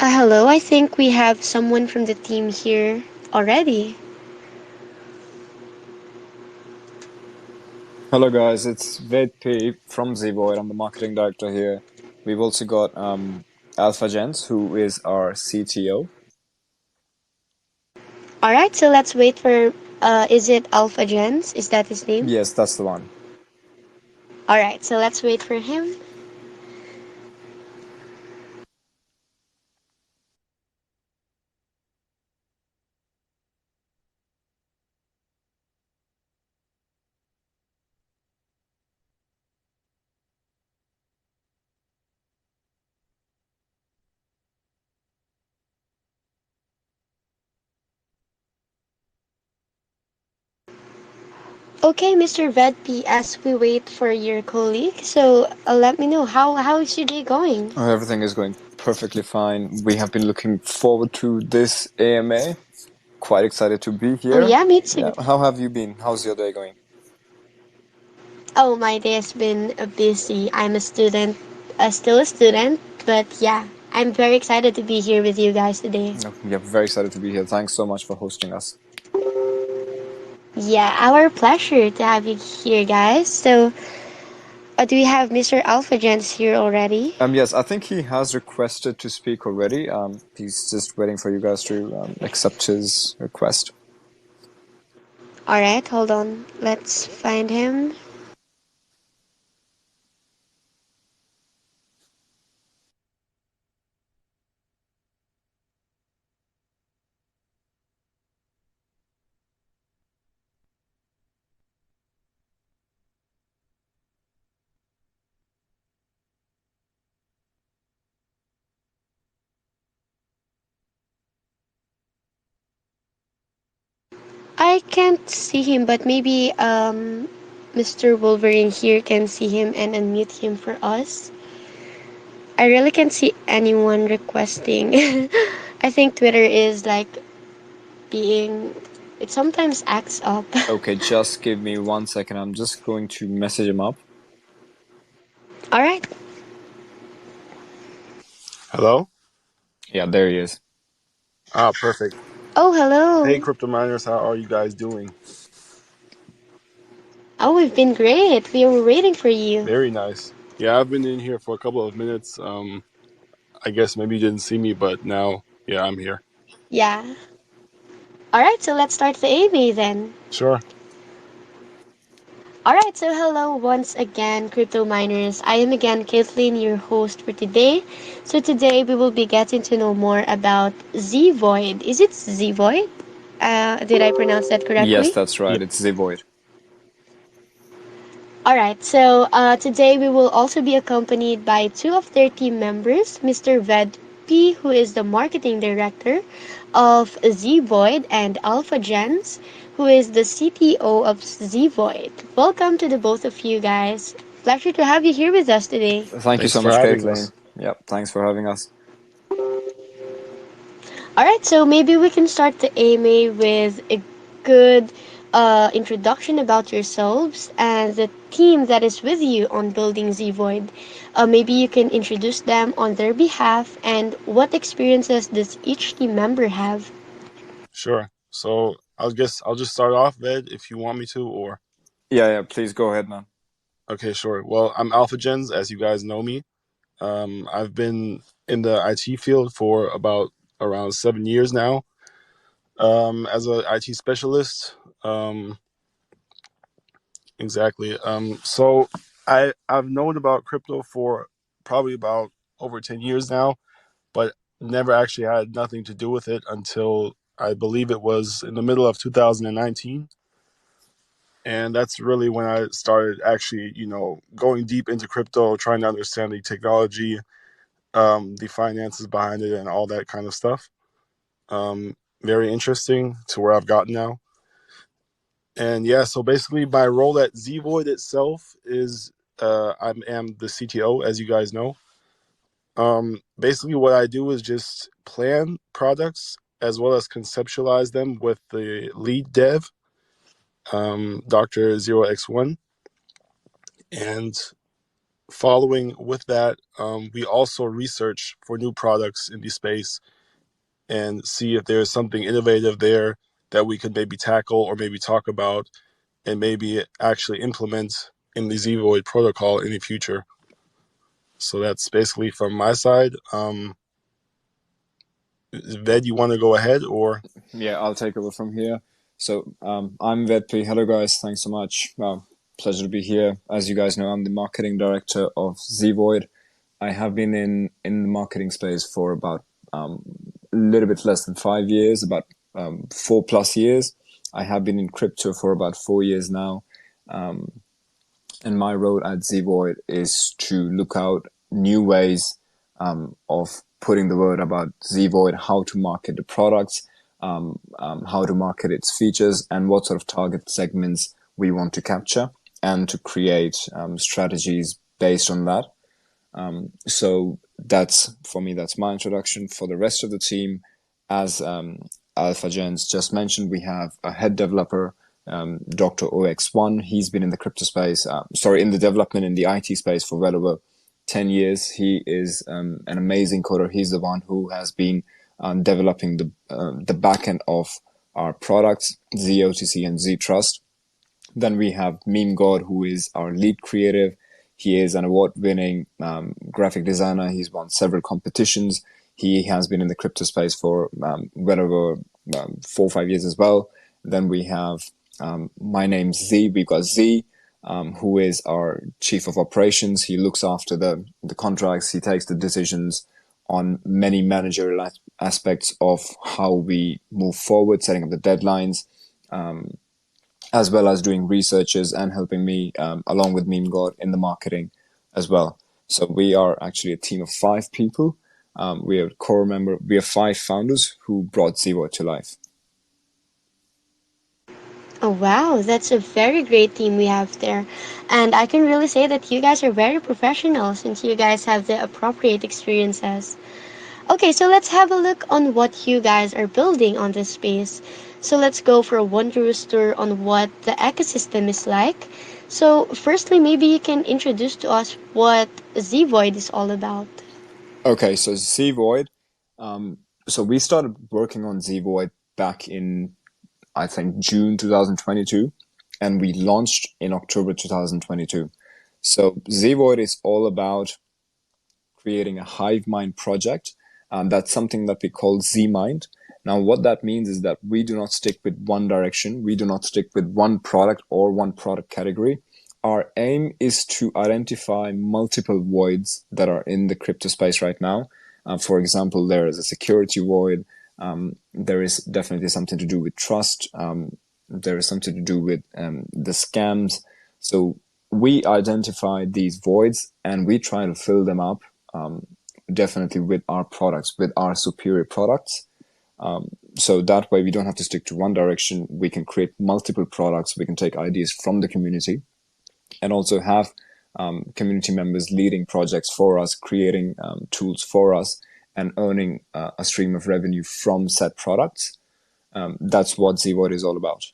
Hello, I think we have someone from the team here already. Hello guys, it's ZP from ZeVoid. I'm the marketing director here. We've also got Alpha Jens, who is our CTO. Alright, so let's wait for, is it Alpha Gens? Is that his name? Yes, that's the one. Alright, so let's wait for him. Okay, Mr. Vedpi, as we wait for your colleague, so let me know, how is your day going? Everything is going perfectly fine. We have been looking forward to this AMA. Quite excited to be Oh here. yeah, me Yeah, too. how have you been? How's your day going? Oh, my day has been busy. I'm a student, still a student, but yeah, I'm very excited to be here with you guys today. Yeah, very excited to be here. Thanks so much for hosting us. Yeah, our pleasure to have you here, guys. So, do we have Mr. Alpha Gens here already? Yes, I think he has requested to speak already. He's just waiting for you guys to accept his request. Alright, hold on. Let's find him. I can't see him, but maybe Mr. Wolverine here can see him and unmute him for us. I really can't see anyone requesting. I think Twitter is like being. It sometimes acts up. Okay, just give me 1 second. I'm just going to message him up. Alright. Hello? Yeah, there he is. Ah, perfect. Oh, Hey, hello. crypto miners, how are you guys doing? Oh, we've been great. We were waiting for you. Very nice. Yeah, I've been in here for a couple of minutes. I guess maybe you didn't see me, but now, yeah, I'm here. Yeah. Alright, so let's start the AMA then. Sure. Alright, so hello once again, crypto miners. I am again Caitlin, your host for today. So today we will be getting to know more about ZVOID. Is it ZVOID? Did I pronounce that Yes, correctly? that's Yeah, right. It's ZeVoid. Alright, so today we will also be accompanied by two of their team members, Mr. Ved P, who is the marketing director of ZVoid, and Alpha Jens, who is the CTO of ZVoid. Welcome to the both of you guys. Pleasure to have you here with us today. Thank you thanks so for much, having Caitlin. us. Yep, thanks for having us. Alright, so maybe we can start the AMA with a good introduction about yourselves and the team that is with you on building ZVoid. Maybe you can introduce them on their behalf and what experiences does each team member have? Sure. So I'll just start off, Ved, if you want me to, or Yeah, please go ahead, man. okay, sure. Well, I'm Alpha Gens, as you guys know me. I've been in the IT field for about around 7 years now. As a IT specialist. Exactly. So I've known about crypto for probably about over 10 years now, but never actually had nothing to do with it until I believe it was in the middle of 2019, and that's really when I started actually, going deep into crypto, trying to understand the technology, the finances behind it, and all that kind of stuff. Very interesting to where I've gotten now. And yeah, so basically my role at ZVOID itself is I am the CTO, as you guys know. Basically what I do is just plan products as well as conceptualize them with the lead dev, Dr. 0x1. And following with that, we also research for new products in the space and see if there's something innovative there that we could maybe tackle or maybe talk about and maybe actually implement in the ZVOID protocol in the future. So that's basically from my side. Ved, you want to go ahead or? Yeah, I'll take over from here. So I'm Vedpi. Hello, guys. Thanks so much. Pleasure to be here. As you guys know, I'm the marketing director of ZeVoid. I have been in the marketing space for about a little bit less than 5 years, about 4+ years. I have been in crypto for about 4 years now. And my role at ZeVoid is to look out new ways of putting the word about ZeVoid, how to market the products, how to market its features, and what sort of target segments we want to capture, and to create strategies based on that. So that's, for me, that's my introduction. For the rest of the team, as Alpha Jens just mentioned, we have a head developer, Dr. OX1. He's been in the crypto space, in the development in the IT space for well over 10 years. He is an amazing coder. He's the one who has been developing the back end of our products, ZOTC and ZTrust. Then we have Meme God, who is our lead creative. He is an award-winning graphic designer. He's won several competitions. He has been in the crypto space for well over 4 or 5 years as well. Then we have my name's Z. We've got Z, who is our chief of operations. He looks after the contracts. He takes the decisions on many managerial aspects of how we move forward, setting up the deadlines, as well as doing researches and helping me, along with Meme God, in the marketing as well. So we are actually a team of 5 people. We are core member. We are 5 founders who brought ZeVoid to life. Oh wow, that's a very great team we have there. And I can really say that you guys are very professional since you guys have the appropriate experiences. Okay, so let's have a look on what you guys are building on this space. So let's go for a wondrous tour on what the ecosystem is like. So firstly, maybe you can introduce to us what ZVoid is all about. Okay, so ZeVoid. So we started working on ZeVoid back in, I think, June 2022, and we launched in October 2022. So ZeVoid is all about creating a hivemind project. That's something that we call ZeMind. Now, what that means is that we do not stick with one direction. We do not stick with one product or one product category. Our aim is to identify multiple voids that are in the crypto space right now. For example, there is a security void. There is definitely something to do with trust. There is something to do with the scams. So we identify these voids and we try to fill them up, definitely with our products, with our superior products. So that way we don't have to stick to one direction. We can create multiple products. We can take ideas from the community and also have community members leading projects for us, creating tools for us, and earning a stream of revenue from said products. That's what ZeVoid is all about.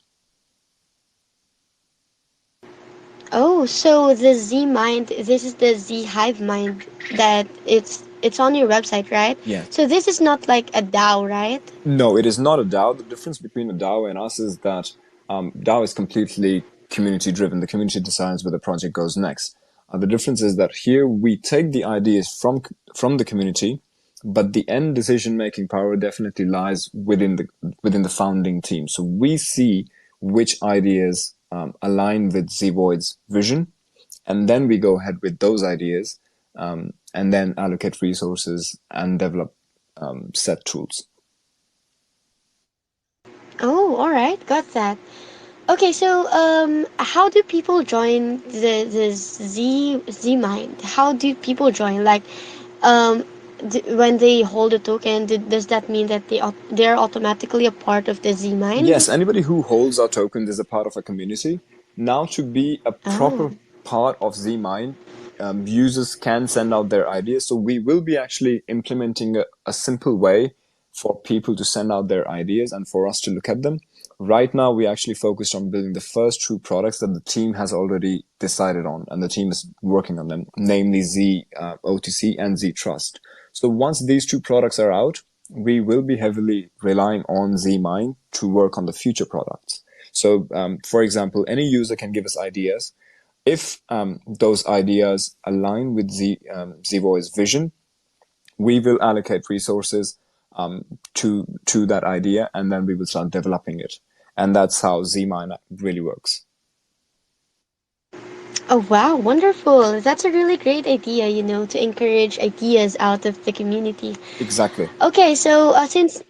Oh, so the ZMind, this is the Z Hive Mind that it's on your website, right? Yeah. So this is not like a DAO, right? No, it is not a DAO. The difference between a DAO and us is that DAO is completely community driven. The community decides where the project goes next. The difference is that here we take the ideas from the community, but the end decision making power definitely lies within the founding team. So we see which ideas align with ZeVoid's vision, and then we go ahead with those ideas, and then allocate resources and develop set tools. Oh, all right, got that. Okay, so how do people join the ZMind? How do people join? Like, um, when they hold a token, does that mean that they're automatically a part of the ZMind? Yes, anybody who holds our tokens is a part of a community. Now, to be a proper part of ZeMind, users can send out their ideas. So we will be actually implementing a simple way for people to send out their ideas and for us to look at them. Right now, we actually focused on building the first two products that the team has already decided on, and the team is working on them, namely ZOTC and ZTrust. So once these two products are out, we will be heavily relying on ZeMind to work on the future products. So, for example, any user can give us ideas. If those ideas align with ZeVoid's vision, we will allocate resources to that idea, and then we will start developing it. And that's how ZeMind really works. Oh wow, wonderful. That's a really great idea, to encourage ideas out of the community. Exactly. Okay, so since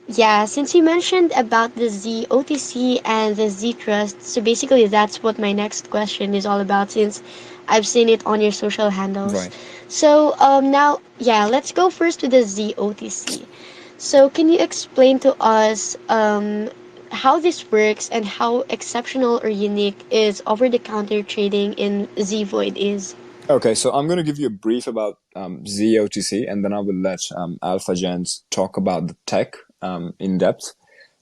you mentioned about the ZOTC and the Z Trust, so basically that's what my next question is all about since I've seen it on your social handles. Right. So now, yeah, let's go first with the ZOTC. So can you explain to us how this works and how exceptional or unique is over-the-counter trading in ZVOID is? Okay, so I'm going to give you a brief about ZOTC, and then I will let Alpha Gens talk about the tech in depth.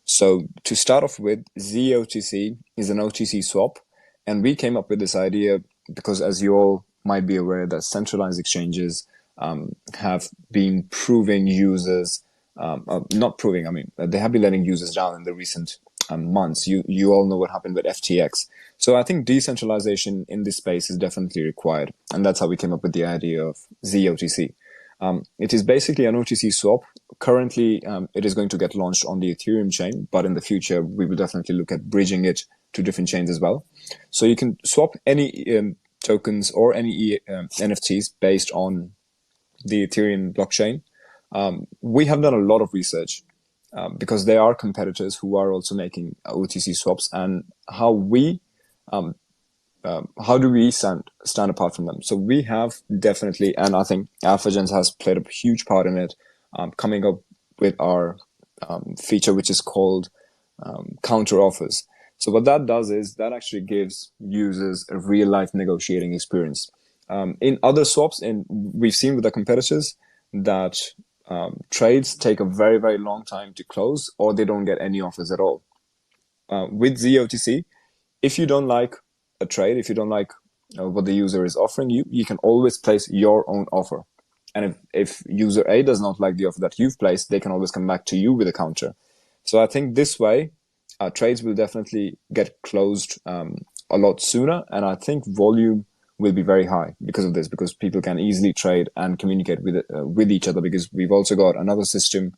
So to start off with, ZOTC is an OTC swap, and we came up with this idea because, as you all might be aware, that centralized exchanges have been proving users, not proving, I mean, they have been letting users down in the recent months. You all know what happened with FTX. So I think decentralization in this space is definitely required, and that's how we came up with the idea of ZOTC. It is basically an OTC swap. Currently, it is going to get launched on the Ethereum chain, but in the future, we will definitely look at bridging it to different chains as well. So you can swap any tokens or any NFTs based on the Ethereum blockchain. We have done a lot of research because there are competitors who are also making OTC swaps, and how do we stand apart from them? So we have definitely, and I think AlphaGens has played a huge part in it, coming up with our feature, which is called counter offers. So what that does is that actually gives users a real life negotiating experience. In other swaps, we've seen with the competitors that trades take a very, very long time to close, or they don't get any offers at all. With ZOTC, if you don't like a trade, if you don't like what the user is offering you, you can always place your own offer. And if user A does not like the offer that you've placed, they can always come back to you with a counter. So I think this way, trades will definitely get closed a lot sooner. And I think volume will be very high because of this, because people can easily trade and communicate with each other, because we've also got another system,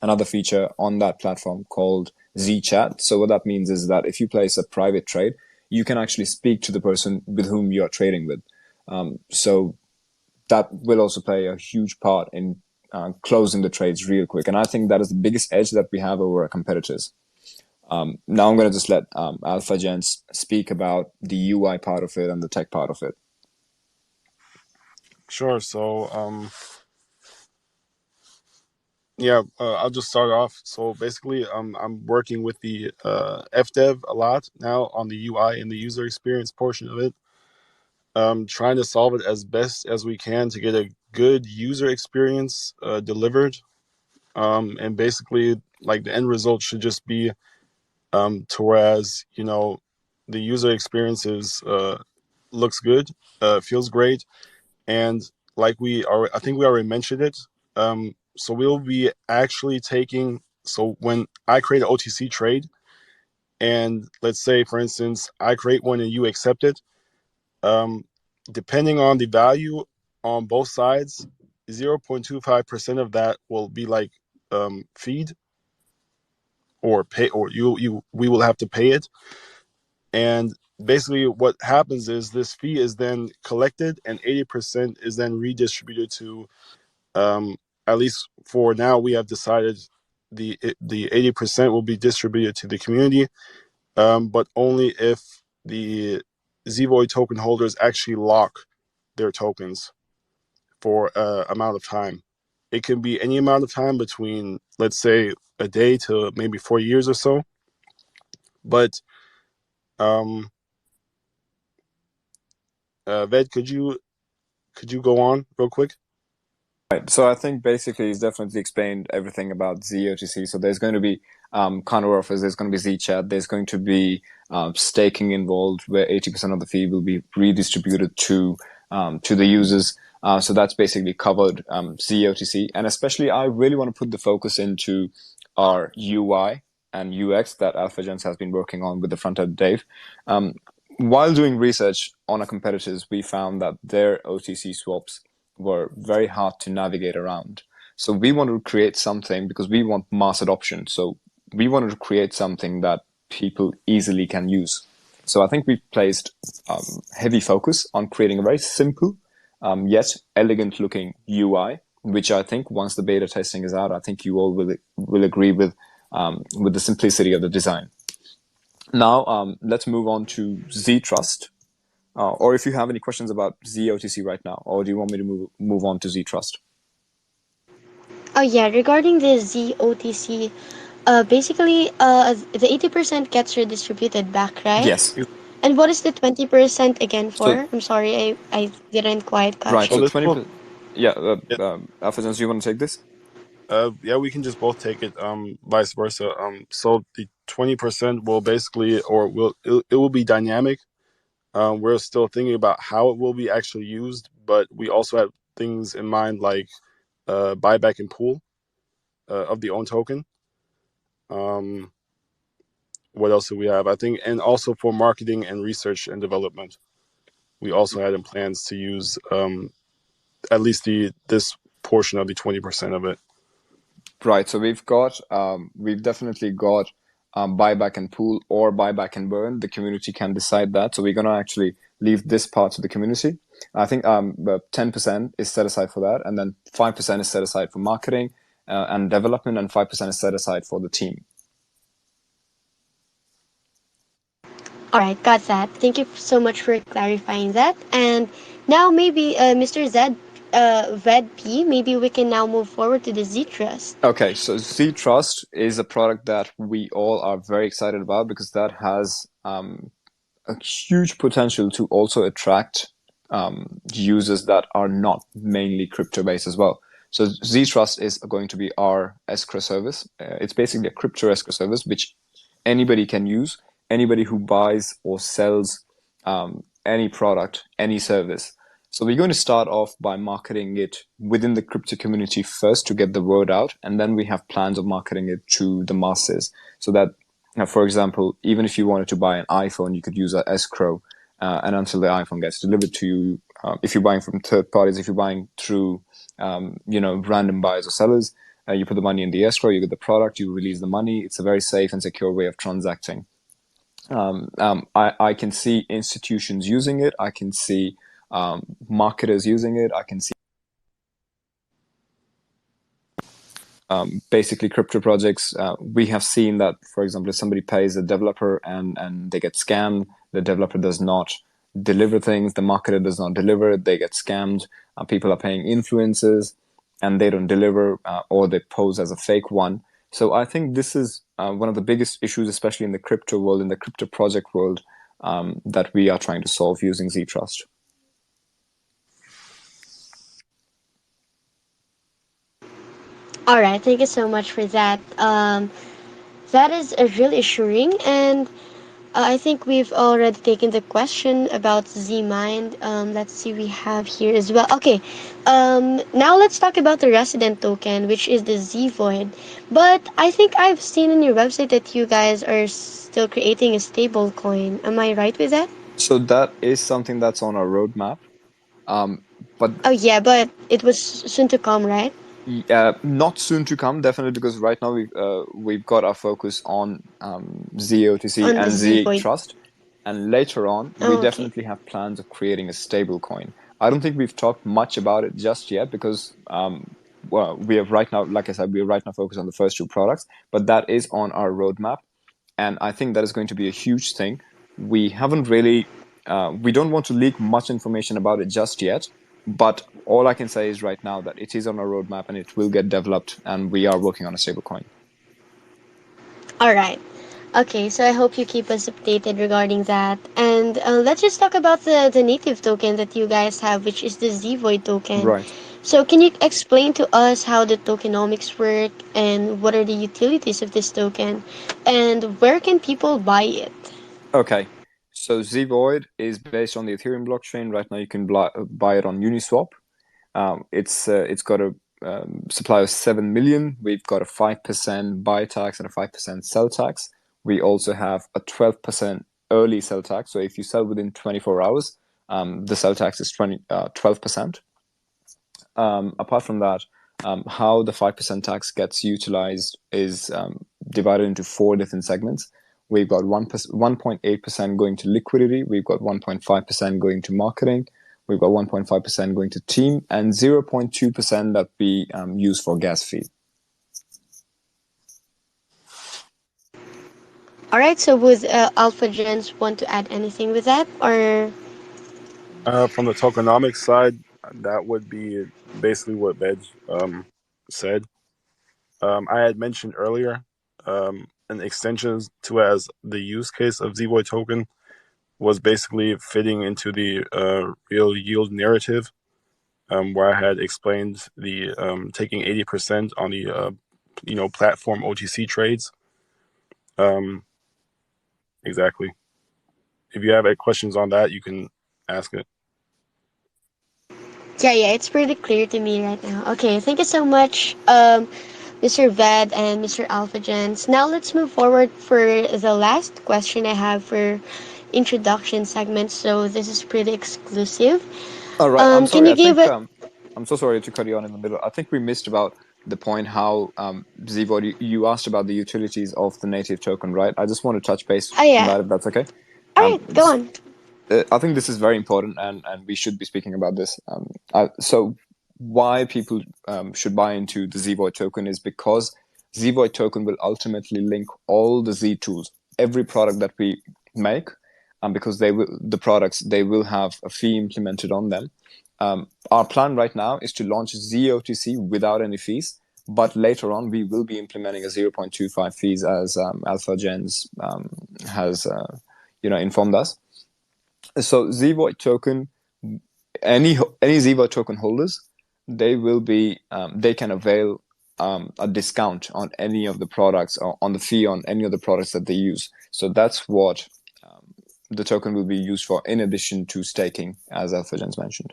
another feature on that platform called ZChat. So what that means is that if you place a private trade, you can actually speak to the person with whom you are trading with. So that will also play a huge part in closing the trades real quick. And I think that is the biggest edge that we have over our competitors. Now I'm going to just let Alpha Gens speak about the UI part of it and the tech part of it. Sure. So, I'll just start off. So basically, I'm working with the FDev a lot now on the UI and the user experience portion of it. Trying to solve it as best as we can to get a good user experience delivered. And basically, like, the end result should just be to whereas, the user experience looks good, feels great, and like I think we already mentioned it. So we'll be actually so when I create an OTC trade, and let's say, for instance, I create one and you accept it, depending on the value on both sides, 0.25% of that will be like feed or pay, or we will have to pay it. And basically what happens is this fee is then collected, and 80% is then redistributed to, at least for now, we have decided the 80% will be distributed to the community, but only if the ZeVoid token holders actually lock their tokens for amount of time. It can be any amount of time between, let's say, a day to maybe 4 years or so. But Ved, could you go on real quick? Right. So I think basically he's definitely explained everything about ZOTC. So there's going to be counter offers. There's going to be Z-Chat. There's going to be staking involved, where 80% of the fee will be redistributed to the users. So that's basically covered ZOTC. And especially, I really want to put the focus into our UI and UX that AlphaGens has been working on with the front end Dave. While doing research on our competitors, we found that their OTC swaps were very hard to navigate around. So we wanted to create something because we want mass adoption. So we wanted to create something that people easily can use. So I think we placed heavy focus on creating a very simple yet elegant looking UI, which I think once the beta testing is out, I think you all will agree with the simplicity of the design. Now, let's move on to Z-Trust. Or if you have any questions about ZOTC right now, or do you want me to move on to Z-Trust? Oh yeah, regarding the ZOTC, basically, the 80% gets redistributed back, right? Yes. And what is the 20% again for? So, I'm sorry, I didn't quite catch right, it. so this 20%. will, Yeah, yeah, AlphaGens, you want to take this? yeah, we can just both take it. Vice versa. So the 20% will basically, or it will be dynamic. We're still thinking about how it will be actually used, but we also have things in mind like buyback and pool of the own token. What else do we have? I think, and also for marketing and research and development, we also had in plans to use at least this portion of the 20% of it. Right. So we've definitely got buyback and pool or buyback and burn. The community can decide that. So we're going to actually leave this part to the community. I think 10% is set aside for that, and then 5% is set aside for marketing and development, and 5% is set aside for the team. All right, got that. Thank you so much for clarifying that. And now maybe Mr. Ved P, maybe we can now move forward to the Z Trust. Okay, so Z-Trust is a product that we all are very excited about because that has a huge potential to also attract users that are not mainly crypto-based as well. So Z-Trust is going to be our escrow service. It's basically a crypto escrow service which anybody can use, anybody who buys or sells any product, any service. So we're going to start off by marketing it within the crypto community first to get the word out, and then we have plans of marketing it to the masses. So that, for example, even if you wanted to buy an iPhone, you could use an escrow, and until the iPhone gets delivered to you. If you're buying from third parties, if you're buying through, random buyers or sellers, you put the money in the escrow, you get the product, you release the money. It's a very safe and secure way of transacting. I can see institutions using it. I can see marketers using it. I can see basically crypto projects. We have seen that, for example, if somebody pays a developer and they get scammed, the developer does not deliver things, the marketer does not deliver, they get scammed. People are paying influencers and they don't deliver, or they pose as a fake one. So I think this is one of the biggest issues, especially in the crypto world, in the crypto project world, that we are trying to solve using Z-Trust. All right, thank you so much for that. That is really assuring, and I think we've already taken the question about ZeMind. Let's see, we have here as well. Okay, now let's talk about the resident token, which is the ZeVoid. But I think I've seen on your website that you guys are still creating a stable coin. Am I right with that? So that is something that's on our roadmap. But Oh yeah, but it was soon to come, right? not soon to come, definitely, because right now we've got our focus on ZOTC On the and ZVOID. Z-Trust, and later on we Oh, okay. definitely have plans of creating a stable coin. I don't think we've talked much about it just yet because well, we have right now, like I said, we are right now focused on the first two products, but that is on our roadmap, and I think that is going to be a huge thing. We haven't really, we don't want to leak much information about it just yet, but all I can say is right now that it is on our roadmap and it will get developed, and we are working on a stablecoin. All right. Okay, so I hope you keep us updated regarding that. And let's just talk about the native token that you guys have, which is the ZVOID token. Right. So can you explain to us how the tokenomics work and what are the utilities of this token and where can people buy it? Okay, so ZVOID is based on the Ethereum blockchain. Right now, you can buy it on Uniswap. It's got a supply of 7 million. We've got a 5% buy tax and a 5% sell tax. We also have a 12% early sell tax. So if you sell within 24 hours, the sell tax is 12%. Apart from that, how the 5% tax gets utilized is divided into four different segments. We've got 1.8% going to liquidity, we've got 1.5% going to marketing, we've got 1.5% going to team, and 0.2% that we use for gas fee. All right, so would Alpha Gens want to add anything with that or From the tokenomics side, that would be basically what Veg said. I had mentioned earlier an extension to as the use case of ZeVoid token was basically fitting into the real yield narrative, where I had explained the taking 80% on the platform OTC trades. Exactly. If you have any questions on that, you can ask it. yeah, it's pretty clear to me right now. Okay, thank you so much, Mr. Ved and Mr. Alpha Gens. Now let's move forward for the last question I have for introduction segment. So this is pretty exclusive. All right, I'm Can sorry. you I give think it? I'm so sorry to cut you on in the middle. I think we missed about the point how ZVOID. You asked about the utilities of the native token, right? I just want to touch base Oh on yeah. that, if that's okay. All Um, right, go on. I think this is very important, and we should be speaking about this. So, why people should buy into the ZVOID token is because ZVOID token will ultimately link all the Z tools, every product that we make, because the products they will have a fee implemented on them. Our plan right now is to launch ZOTC without any fees, but later on we will be implementing a 0.25 fees as Alpha Gens has informed us. So ZVOID token, any ZVOID token holders, they can avail a discount on any of the products or on the fee on any of the products that they use. So that's what the token will be used for, in addition to staking, as Alpha Gens mentioned.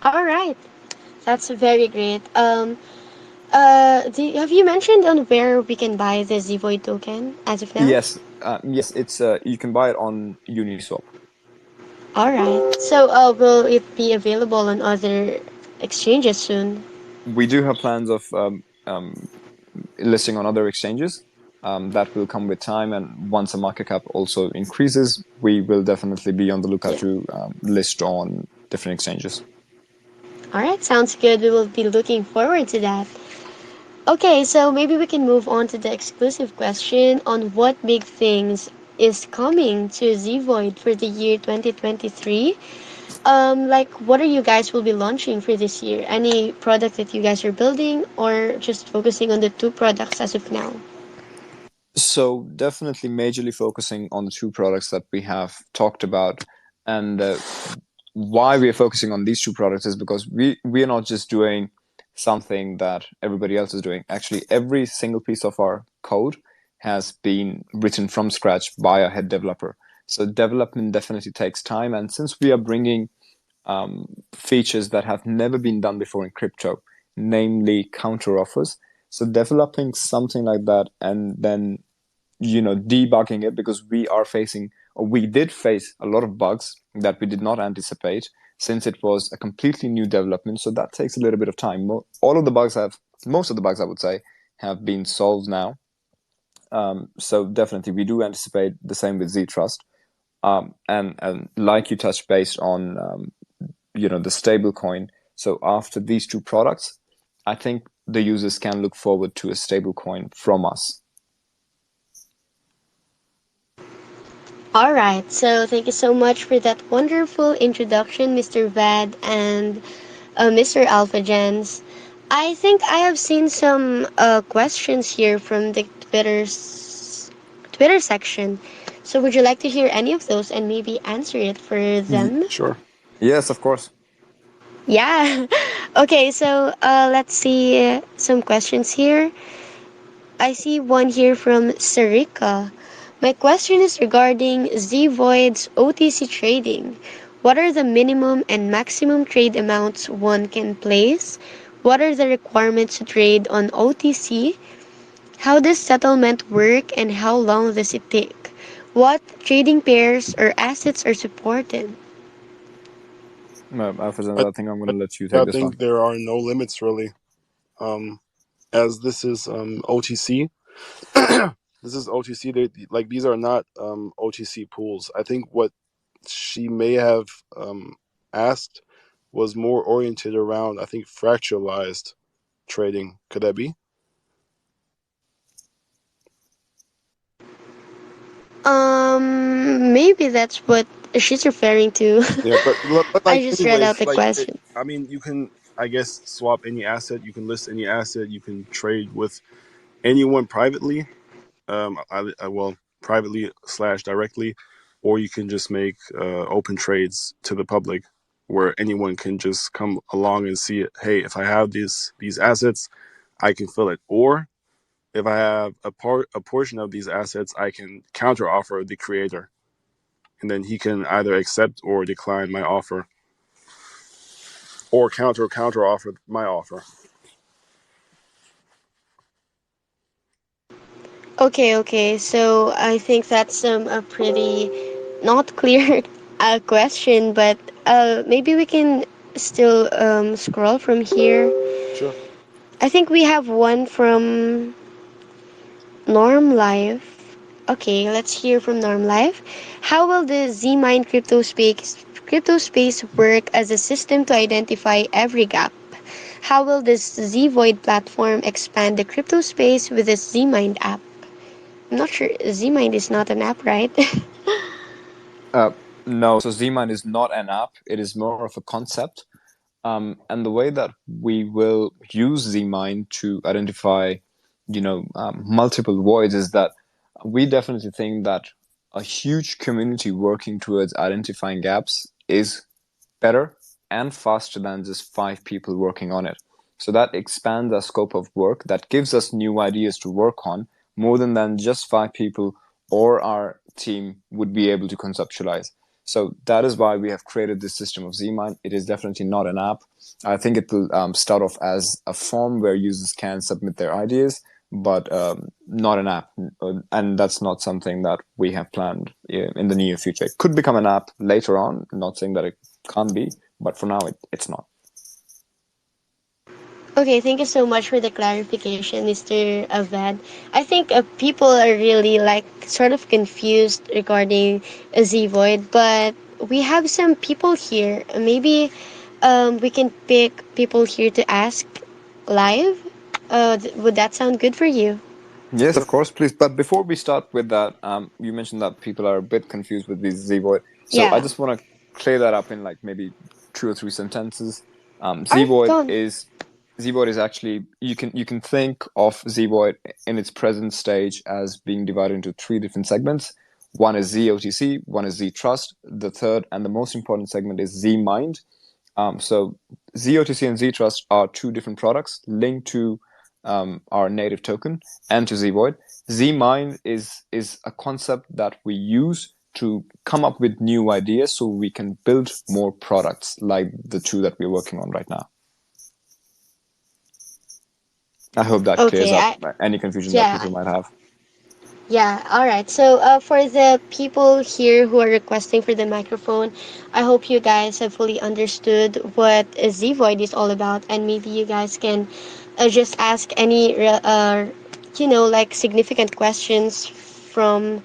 All right, that's very great. Have you mentioned on where we can buy the ZVOID token as of now? Yes, it's you can buy it on Uniswap. All right. So, will it be available on other exchanges soon? We do have plans of listing on other exchanges. That will come with time, and once the market cap also increases, we will definitely be on the lookout Yeah. to list on different exchanges. All right. Sounds good. We will be looking forward to that. Okay, so maybe we can move on to the exclusive question on what big things is coming to ZVoid for the year 2023. Like what are you guys will be launching for this year? Any product that you guys are building or just focusing on the two products as of now? So definitely majorly focusing on the two products that we have talked about, and why we are focusing on these two products is because we are not just doing something that everybody else is doing. Actually, every single piece of our code has been written from scratch by a head developer. So development definitely takes time, and since we are bringing features that have never been done before in crypto, namely counter offers, so developing something like that and then debugging it, because we did face a lot of bugs that we did not anticipate, since it was a completely new development. So that takes a little bit of time. Most of the bugs, I would say, have been solved now. So definitely we do anticipate the same with Ztrust. And like you touched based on the stable coin. So after these two products, I think the users can look forward to a stable coin from us. All right. So thank you so much for that wonderful introduction, Mr. Vad and Mr. Alpha Gens. I think I have seen some questions here from the Twitter section. So would you like to hear any of those and maybe answer it for them? Sure. Yes, of course. Yeah. Okay, so let's see some questions here. I see one here from Sarika. My question is regarding ZVOID's OTC trading. What are the minimum and maximum trade amounts one can place? What are the requirements to trade on OTC? How does settlement work and how long does it take? What trading pairs or assets are supported? Alfred, I, I think I'm going I, to let you I take this one. think there are no limits really. As this is OTC. This is OTC. Like these are not OTC pools. I think what she may have asked was more oriented around, I think, fractionalized trading. Could that be? Maybe that's what she's referring to. Yeah, but I like just read out anyways, the question. I mean, you can, I guess, swap any asset. You can list any asset. You can trade with anyone privately. Well, privately slash directly, or you can just make open trades to the public, where anyone can just come along and see it. Hey, if I have these assets, I can fill it. Or if I have a portion of these assets, I can counter offer the creator, and then he can either accept or decline my offer, or counter offer my offer. Okay, okay. So I think that's a pretty not clear question, but maybe we can still scroll from here. Sure. I think we have one from Norm Life. Okay, let's hear from Norm Life. How will the ZMind crypto space work as a system to identify every gap? How will this ZVoid platform expand the crypto space with the ZMind app? I'm not sure. ZMind is not an app, right? Uh, no, so ZeMind is not an app. It is more of a concept. And the way that we will use ZeMind to identify, multiple voids is that we definitely think that a huge community working towards identifying gaps is better and faster than just 5 people working on it. So that expands our scope of work, that gives us new ideas to work on more than just 5 people or our team would be able to conceptualize. So that is why we have created this system of ZMind. It is definitely not an app. I think it will start off as a form where users can submit their ideas, but not an app. And that's not something that we have planned in the near future. It could become an app later on, not saying that it can't be, but for now it's not. Okay, thank you so much for the clarification, Mr. Aved. I think people are really like sort of confused regarding ZVoid, but we have some people here. Maybe we can pick people here to ask live. Would that sound good for you? Yes, of course, please. But before we start with that, you mentioned that people are a bit confused with these ZVoid. So I Yeah. just want to clear that up in like maybe 2 or 3 sentences. All right, go on. ZVoid is actually you can think of ZVoid in its present stage as being divided into 3 different segments. One is ZOTC, one is ZTrust. The third and the most important segment is ZMind. So ZOTC and ZTrust are 2 different products linked to our native token and to ZVoid. ZMind is a concept that we use to come up with new ideas so we can build more products like the 2 that we're working on right now. I hope that clears Okay, up any confusion that yeah, people might have. yeah, all right. So, for the people here who are requesting for the microphone, I hope you guys have fully understood what ZVoid is all about, and maybe you guys can just ask any, like significant questions from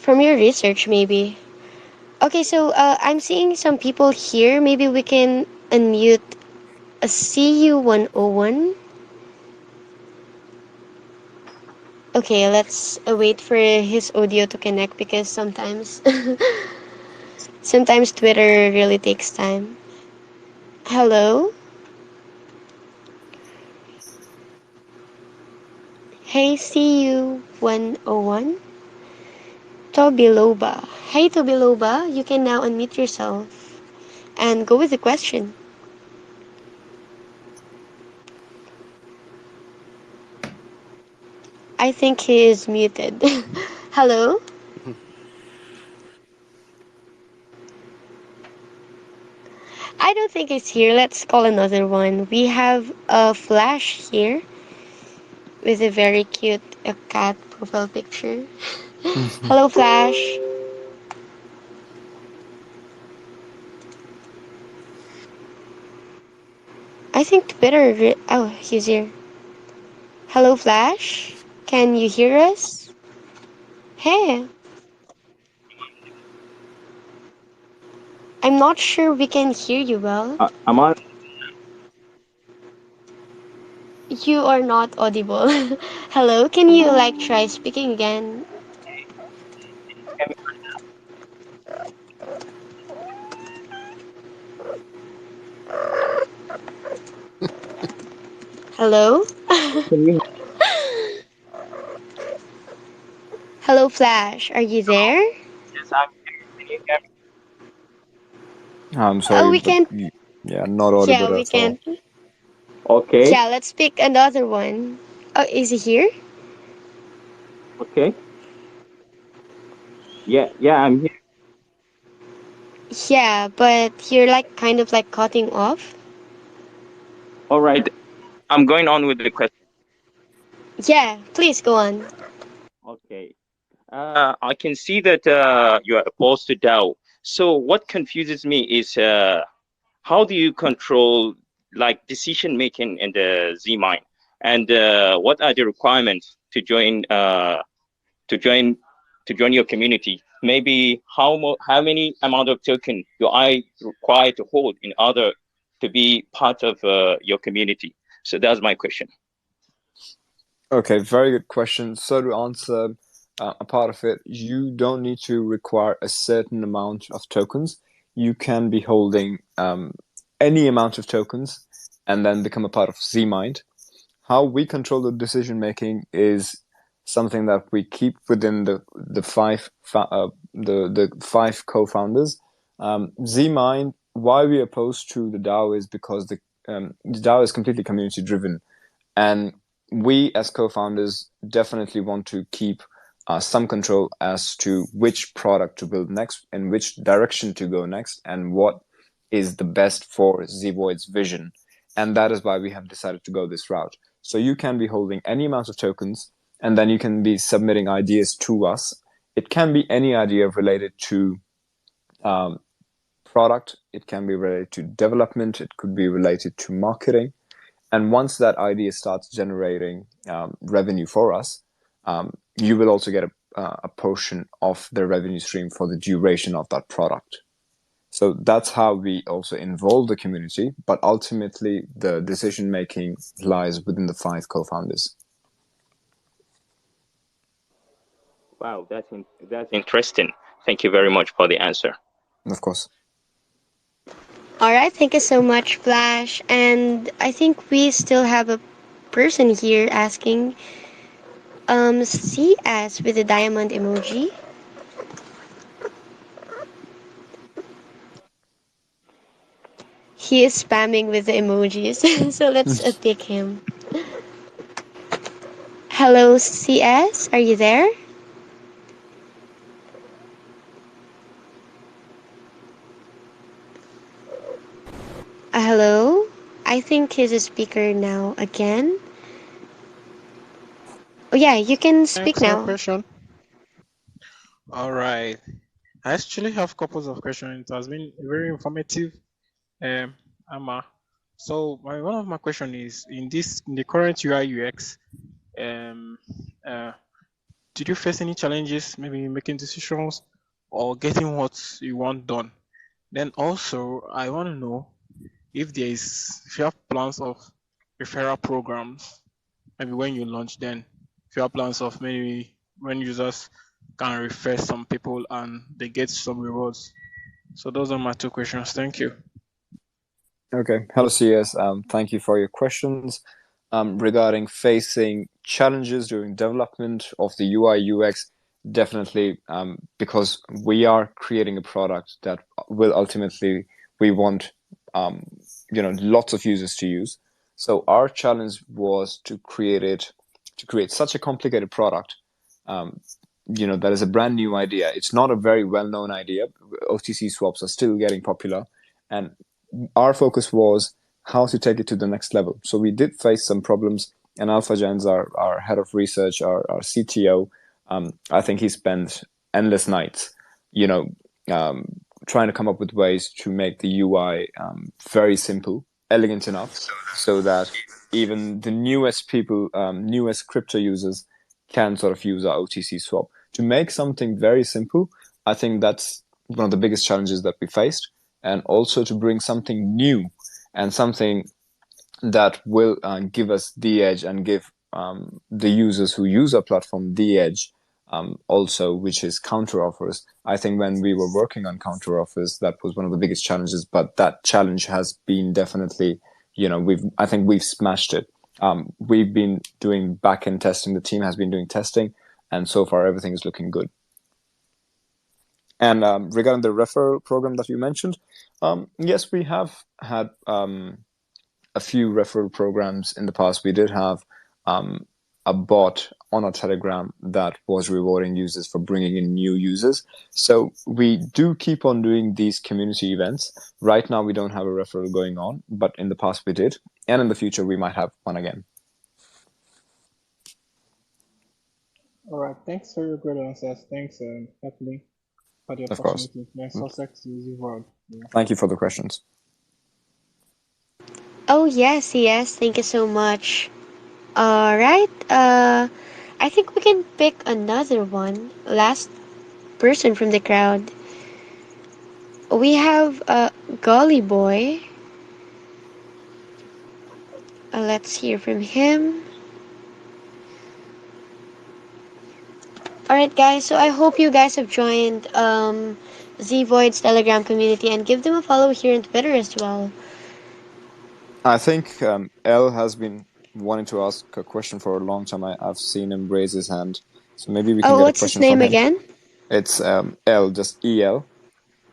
your research, maybe. Okay, so I'm seeing some people here. Maybe we can unmute a CU101. Okay, let's wait for his audio to connect because sometimes Twitter really takes time. Hello? Hey, CU101. Tobiloba. Hey Tobiloba, you can now unmute yourself and go with the question. I think he is muted. Hello? I don't think it's here. Let's call another one. We have a Flash here with a very cute cat profile picture. Hello, Flash. I think Twitter. Oh, he's here. Hello, Flash. Can you hear us? Hey, I'm not sure we can hear you well. Am I? You are not audible. Hello, can you like try speaking again? Hello? Can you? Hello, Flash. Are you there? Yes, I'm here. Can you hear I'm Oh, sorry, we but can't. yeah, not Yeah, audible we at all. can't. me? Okay. Yeah, let's pick another one. Oh, is he here? Okay. Yeah, I'm here. Yeah, but you're like kind of like cutting off. All right. I'm going on with the question. Yeah, please go on. Okay. I can see that you are opposed to DAO. So what confuses me is how do you control like decision making in the ZMind, and what are the requirements to join your community? Maybe how many amount of token do I require to hold in order to be part of your community? So that's my question. Okay, very good question. So to answer a part of it, you don't need to require a certain amount of tokens. You can be holding any amount of tokens and then become a part of ZeMind. How we control the decision making is something that we keep within the five co-founders. ZeMind, why we opposed to the DAO is because the DAO is completely community driven, and we as co-founders definitely want to keep some control as to which product to build next, in which direction to go next, and what is the best for ZeVoid's vision. And that is why we have decided to go this route. So you can be holding any amount of tokens, and then you can be submitting ideas to us. It can be any idea related to product, it can be related to development, it could be related to marketing. And once that idea starts generating revenue for us, you will also get a portion of the revenue stream for the duration of that product. So that's how we also involve the community, but ultimately the decision making lies within the five co-founders. Wow, that's interesting. Thank you very much for the answer. Of course. All right, thank you so much, Flash. And I think we still have a person here asking, CS with the diamond emoji. He is spamming with the emojis, so let's pick him. Hello, CS, are you there? Hello? I think he's a speaker now again. Oh, yeah, you can speak Thanks for the now. question. All right. I actually have couples of questions. It has been very informative, Amma. So one of my question is in the current UI UX, um, uh, did you face any challenges, maybe making decisions or getting what you want done? Then also, I want to know if you have plans of referral programs, maybe when you launch, then if you have plans of maybe when users can refer some people and they get some rewards. So those are my two questions. Thank you. Okay. Hello, CS. Thank you for your questions. Regarding facing challenges during development of the UI UX, definitely because we are creating a product that will ultimately we want lots of users to use. So our challenge was to create such a complicated product that is a brand new idea. It's not a very well-known idea. OTC swaps are still getting popular, and our focus was how to take it to the next level. So we did face some problems, and Alpha Jens, our head of research, our CTO, I think he spent endless nights, trying to come up with ways to make the UI very simple, elegant enough, so that even the newest people, newest crypto users can sort of use our OTC swap. To make something very simple, I think that's one of the biggest challenges that we faced, and also to bring something new and something that will give us the edge and give the users who use our platform the edge also, which is counter offers. I think when we were working on counter offers, that was one of the biggest challenges, but that challenge has been definitely, I think we've smashed it. We've been doing back-end testing. The team has been doing testing, and so far everything is looking good. And regarding the referral program that you mentioned, yes, we have had a few referral programs in the past. We did have a bot on our Telegram that was rewarding users for bringing in new users. So we do keep on doing these community events. Right now, we don't have a referral going on, but in the past we did. And in the future, we might have one again. All right. Thanks for your good answers. Thanks, Kathleen, for the Of course. opportunity. Next success to ZeVoid. Yeah. Thank you for the questions. Oh, yes, yes. Thank you so much. All right. I think we can pick another one. Last person from the crowd. We have Golly Boy. Let's hear from him. All right, guys. So I hope you guys have joined ZVOID's Telegram community and give them a follow here on Twitter as well. I think L has been wanting to ask a question for a long time. I've seen him raise his hand. So maybe we can get a What's his question name from him. again? It's L, just EL.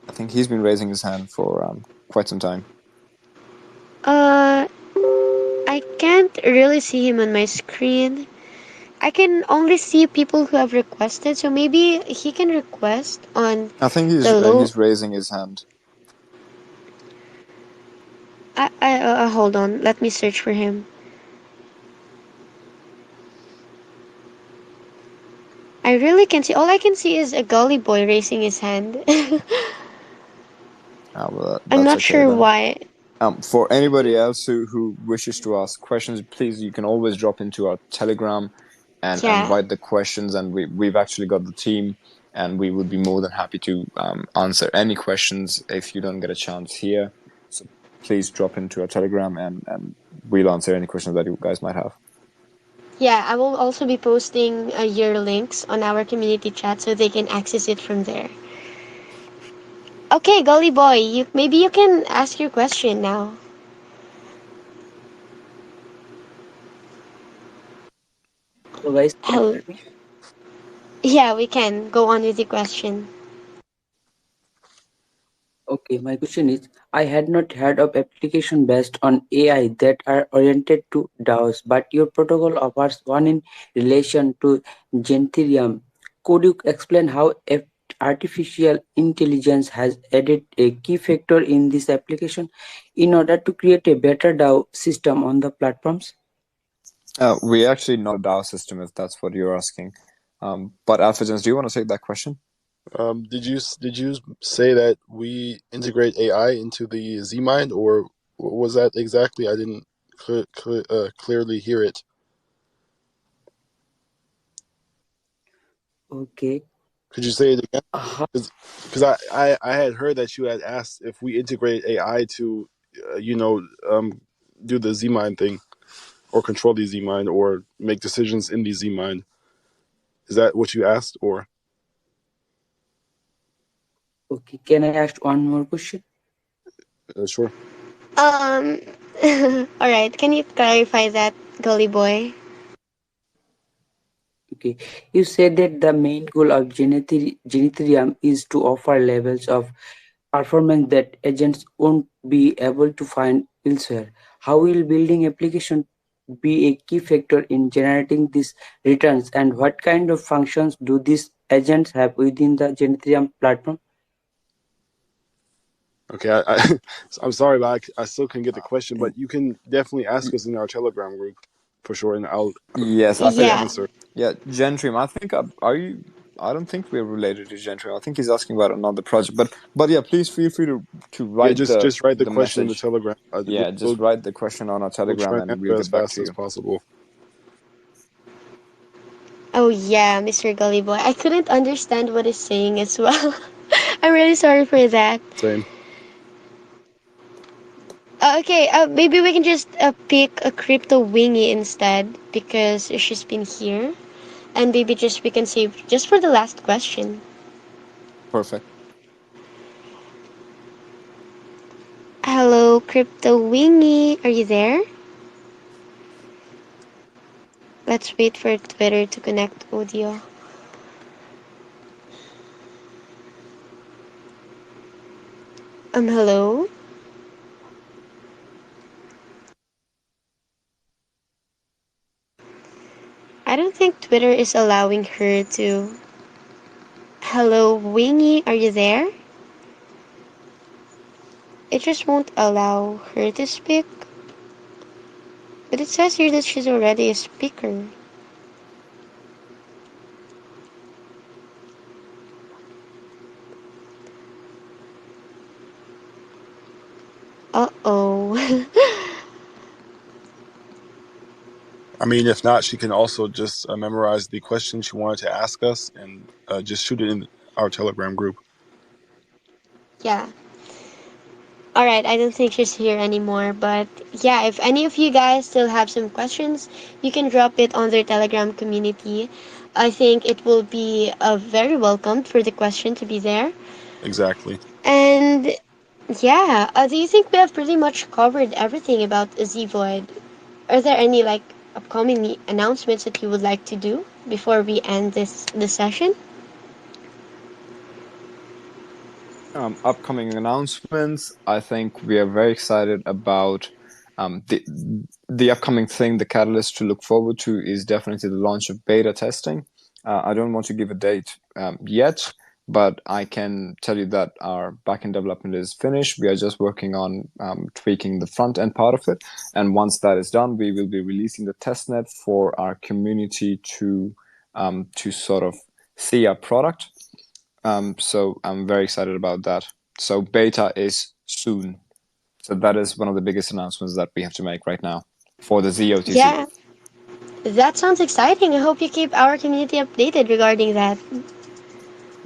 I think he's been raising his hand for quite some time. I can't really see him on my screen. I can only see people who have requested, so maybe he can request on I think the low. he's raising his hand. Hold on. Let me search for him. I really can see. All I can see is a Gully Boy raising his hand. Well, I'm that's not okay sure then. why. For anybody else who wishes to ask questions, please, you can always drop into our Telegram and write the questions. And we've actually got the team, and we would be more than happy to answer any questions if you don't get a chance here. So please drop into our Telegram, and we'll answer any questions that you guys might have. Yeah, I will also be posting your links on our community chat so they can access it from there. Okay, Gully Boy, maybe you can ask your question now. Hello guys, can you Hello. hear me? Yeah, we can go on with the question. Okay, my question is, I had not heard of application based on AI that are oriented to DAOs, but your protocol offers one in relation to Gentherium. Could you explain how artificial intelligence has added a key factor in this application in order to create a better DAO system on the platforms? We actually not a DAO system, if that's what you're asking. But AlphaGens, do you want to take that question? Did you say that we integrate AI into the ZeMind, or what was that exactly? I didn't clearly hear it. Okay. Could you say it again? Because I had heard that you had asked if we integrate AI to, do the ZeMind thing, or control the ZeMind, or make decisions in the ZeMind. Is that what you asked, or? Okay, can I ask one more question? Sure. All right. Can you clarify that, Gully Boy? Okay. You said that the main goal of Genethrium is to offer levels of performance that agents won't be able to find elsewhere. How will building application be a key factor in generating these returns, and what kind of functions do these agents have within the Genethrium platform? Okay, I'm sorry, but I still couldn't get the question. But you can definitely ask us in our Telegram group for sure, and I'll Yes, happy to Yeah. answer. yeah, Gentrium. I think are you? I don't think we're related to Gentrium. I think he's asking about another project. But yeah, please feel free to Yeah, write just write the the question in the message. Telegram. Yeah, just write the question on our We'll Telegram, try and and we'll answer as get back fast to as you. possible. Oh yeah, Mr. Gully Boy. I couldn't understand what he's saying as well. I'm really sorry for that. Same. Okay, maybe we can just pick a crypto wingy instead because she's been here, and maybe just we can save just for the last question. Perfect. Hello, crypto wingy. Are you there? Let's wait for Twitter to connect audio. Hello. I don't think Twitter is allowing her to. Hello, wingy. Are you there? It just won't allow her to speak. But it says here that she's already a speaker. Uh-oh. I mean, if not, she can also just memorize the question she wanted to ask us and just shoot it in our Telegram group. Yeah. Alright, I don't think she's here anymore, but yeah, if any of you guys still have some questions, you can drop it on their Telegram community. I think it will be very welcomed for the question to be there. Exactly. And yeah, do you think we have pretty much covered everything about ZVOID? Are there any like upcoming announcements that you would like to do before we end this session? Upcoming announcements. I think we are very excited about the upcoming thing. The catalyst to look forward to is definitely the launch of beta testing. I don't want to give a date yet, but I can tell you that our backend development is finished. We are just working on tweaking the front end part of it, and once that is done, we will be releasing the testnet for our community to sort of see our product. So I'm very excited about that. So beta is soon. So that is one of the biggest announcements that we have to make right now for the ZOTC. Yeah, that sounds exciting. I hope you keep our community updated regarding that.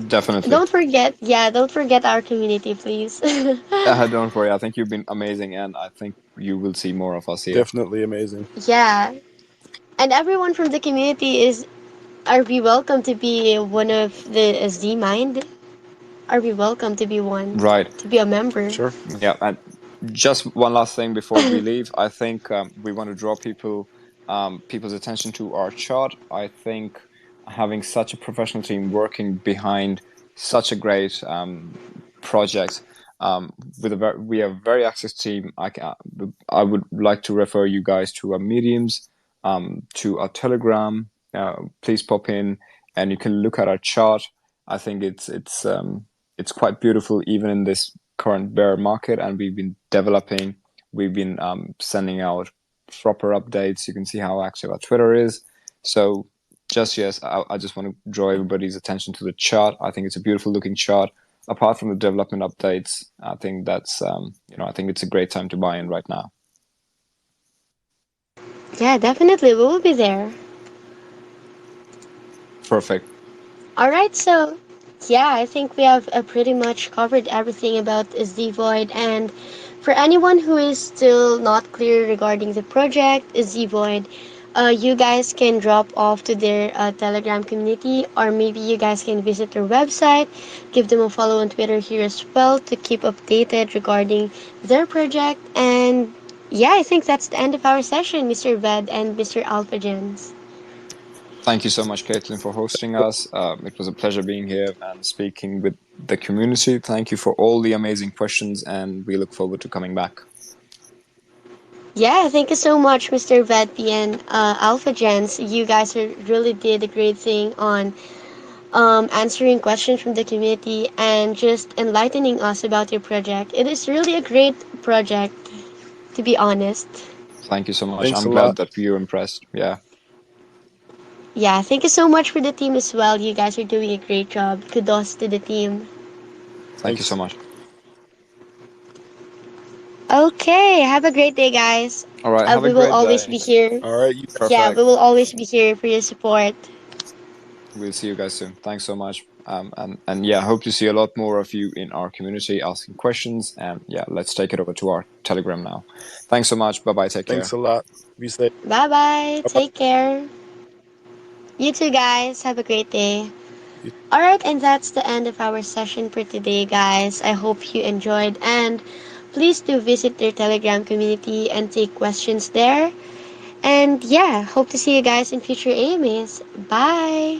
Definitely. Don't forget our community, please. Don't worry. I think you've been amazing, and I think you will see more of us here. Definitely amazing. Yeah, and everyone from the community are we welcome to be one of the ZMind? Are we welcome to be one Right. to be a member? Sure. Yeah. And just one last thing before we leave. I think we want to draw people's attention to our chart. I think having such a professional team working behind such a great project we have a very access team. I would like to refer you guys to our mediums, to our Telegram. Please pop in, and you can look at our chart. I think it's quite beautiful even in this current bear market, and we've been developing. We've been sending out proper updates. You can see how active our Twitter is. So I just want to draw everybody's attention to the chart. I think it's a beautiful looking chart. Apart from the development updates, I think that's I think it's a great time to buy in right now. Yeah, definitely, we will be there. Perfect. All right, so yeah, I think we have pretty much covered everything about ZVoid. And for anyone who is still not clear regarding the project ZVoid, you guys can drop off to their Telegram community, or maybe you guys can visit their website, give them a follow on Twitter here as well to keep updated regarding their project. And yeah, I think that's the end of our session, Mr. Ved and Mr. Alpha Gens. Thank you so much, Caitlin, for hosting us. It was a pleasure being here and speaking with the community. Thank you for all the amazing questions, and we look forward to coming back. Yeah, thank you so much, Mr. Vedpi and Alpha Gens. You guys really did a great thing on answering questions from the community and just enlightening us about your project. It is really a great project, to be honest. Thank you so much. Thanks I'm a lot. glad that you're impressed. Yeah. Yeah, thank you so much for the team as well. You guys are doing a great job. Kudos to the team. Thank you so Thanks. much. Okay, have a great day, guys. All right. Have a We will great always day. be here. All right. You Yeah, Perfect. we will always be here for your support. We'll see you guys soon. Thanks so much. And yeah, hope to see a lot more of you in our community asking questions. And yeah, let's take it over to our Telegram now. Thanks so much. Bye bye. Take thanks care. a lot. Be safe. Bye bye. Bye Take care. You too, guys. Have a great day. bye. Alright, and that's the end of our session for today, guys. I hope you enjoyed, and please do visit their Telegram community and take questions there. And yeah, hope to see you guys in future AMAs. Bye!